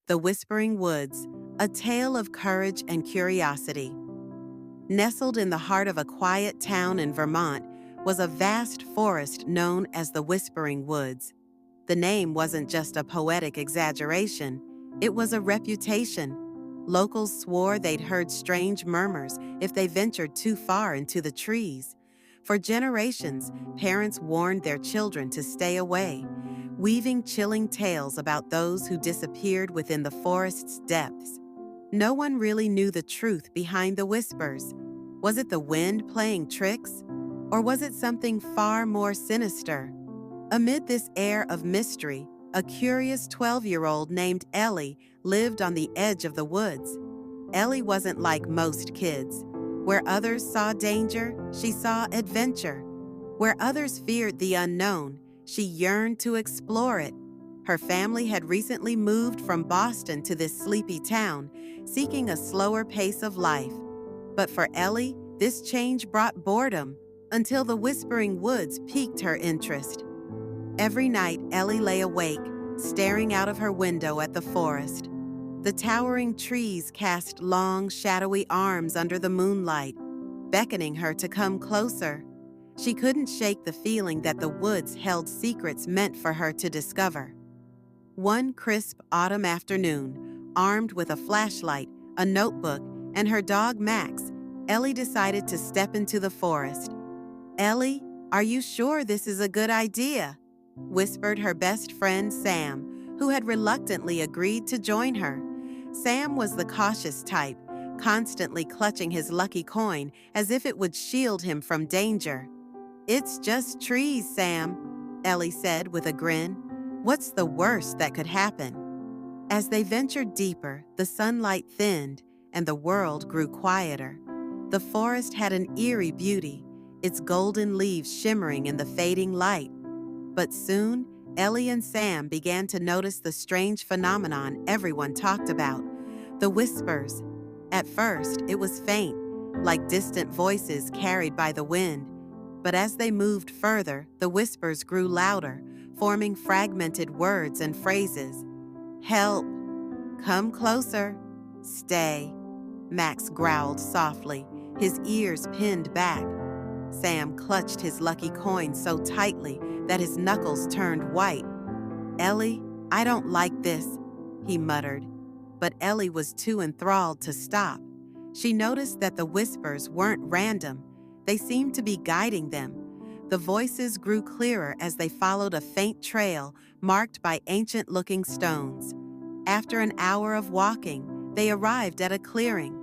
The Whispering Woods, a tale of courage and curiosity. Nestled in the heart of a quiet town in Vermont was a vast forest known as the Whispering Woods. The name wasn't just a poetic exaggeration, it was a reputation. Locals swore they'd heard strange murmurs if they ventured too far into the trees. For generations, parents warned their children to stay away, weaving chilling tales about those who disappeared within the forest's depths. No one really knew the truth behind the whispers. Was it the wind playing tricks? Or was it something far more sinister? Amid this air of mystery, a curious 12-year-old named Ellie lived on the edge of the woods. Ellie wasn't like most kids. Where others saw danger, she saw adventure. Where others feared the unknown, she yearned to explore it. Her family had recently moved from Boston to this sleepy town, seeking a slower pace of life. But for Ellie, this change brought boredom, until the Whispering Woods piqued her interest. Every night, Ellie lay awake, staring out of her window at the forest. The towering trees cast long, shadowy arms under the moonlight, beckoning her to come closer. She couldn't shake the feeling that the woods held secrets meant for her to discover. One crisp autumn afternoon, armed with a flashlight, a notebook, and her dog Max, Ellie decided to step into the forest. "Ellie, are you sure this is a good idea?" whispered her best friend Sam, who had reluctantly agreed to join her. Sam was the cautious type, constantly clutching his lucky coin as if it would shield him from danger. "It's just trees, Sam," Ellie said with a grin. "What's the worst that could happen?" As they ventured deeper, the sunlight thinned and the world grew quieter. The forest had an eerie beauty, its golden leaves shimmering in the fading light. But soon, Ellie and Sam began to notice the strange phenomenon everyone talked about, the whispers. At first, it was faint, like distant voices carried by the wind. But as they moved further, the whispers grew louder, forming fragmented words and phrases. "Help! Come closer! Stay!" Max growled softly, his ears pinned back. Sam clutched his lucky coin so tightly that his knuckles turned white. "Ellie, I don't like this," he muttered. But Ellie was too enthralled to stop. She noticed that the whispers weren't random. They seemed to be guiding them. The voices grew clearer as they followed a faint trail marked by ancient-looking stones. After an hour of walking, they arrived at a clearing.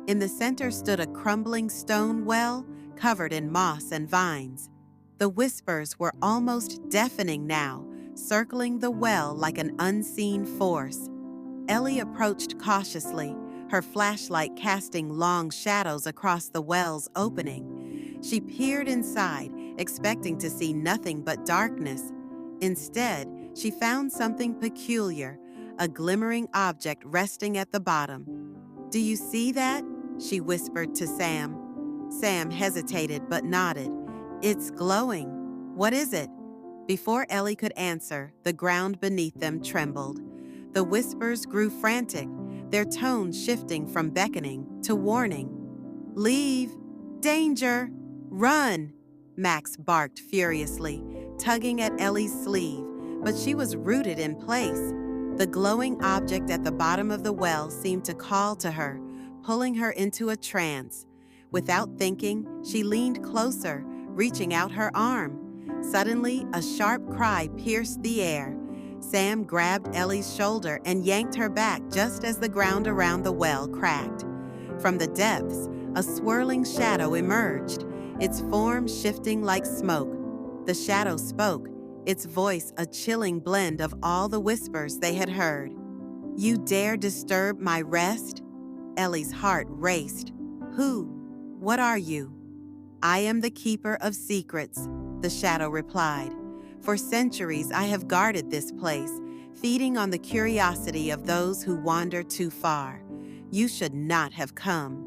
In the center stood a crumbling stone well covered in moss and vines. The whispers were almost deafening now, circling the well like an unseen force. Ellie approached cautiously, her flashlight casting long shadows across the well's opening. She peered inside, expecting to see nothing but darkness. Instead, she found something peculiar, a glimmering object resting at the bottom. "Do you see that?" she whispered to Sam. Sam hesitated but nodded. "It's glowing. What is it?" Before Ellie could answer, the ground beneath them trembled. The whispers grew frantic, their tones shifting from beckoning to warning. "Leave! Danger! Run!" Max barked furiously, tugging at Ellie's sleeve, but she was rooted in place. The glowing object at the bottom of the well seemed to call to her, pulling her into a trance. Without thinking, she leaned closer, reaching out her arm. Suddenly, a sharp cry pierced the air. Sam grabbed Ellie's shoulder and yanked her back just as the ground around the well cracked. From the depths, a swirling shadow emerged, its form shifting like smoke. The shadow spoke, its voice a chilling blend of all the whispers they had heard. "You dare disturb my rest?" Ellie's heart raced. "Who? What are you?" "I am the keeper of secrets," the shadow replied. "For centuries I have guarded this place, feeding on the curiosity of those who wander too far. You should not have come."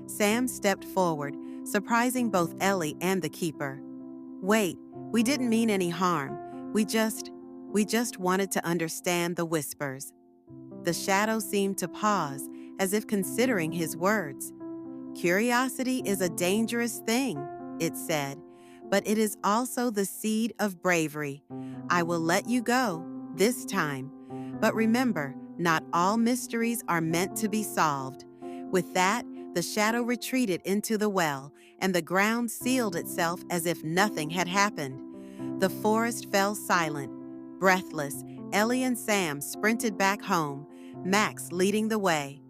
Sam stepped forward, surprising both Ellie and the keeper. "Wait, we didn't mean any harm. We just wanted to understand the whispers." The shadow seemed to pause, as if considering his words. Curiosity is a dangerous thing, it said, but it is also the seed of bravery. I will let you go this time. But remember, not all mysteries are meant to be solved. With that, the shadow retreated into the well, and the ground sealed itself as if nothing had happened. The forest fell silent. Breathless, Ellie and Sam sprinted back home, Max leading the way.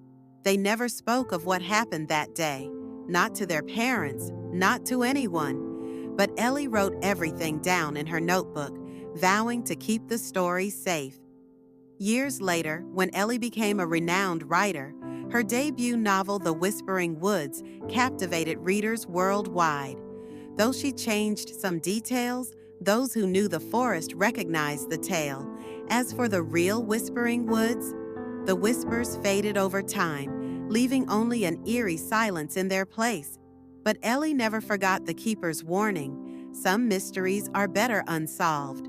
They never spoke of what happened that day, not to their parents, not to anyone. But Ellie wrote everything down in her notebook, vowing to keep the story safe. Years later, when Ellie became a renowned writer, her debut novel, The Whispering Woods, captivated readers worldwide. Though she changed some details, those who knew the forest recognized the tale. As for the real Whispering Woods, the whispers faded over time, leaving only an eerie silence in their place. But Ellie never forgot the keeper's warning. Some mysteries are better unsolved.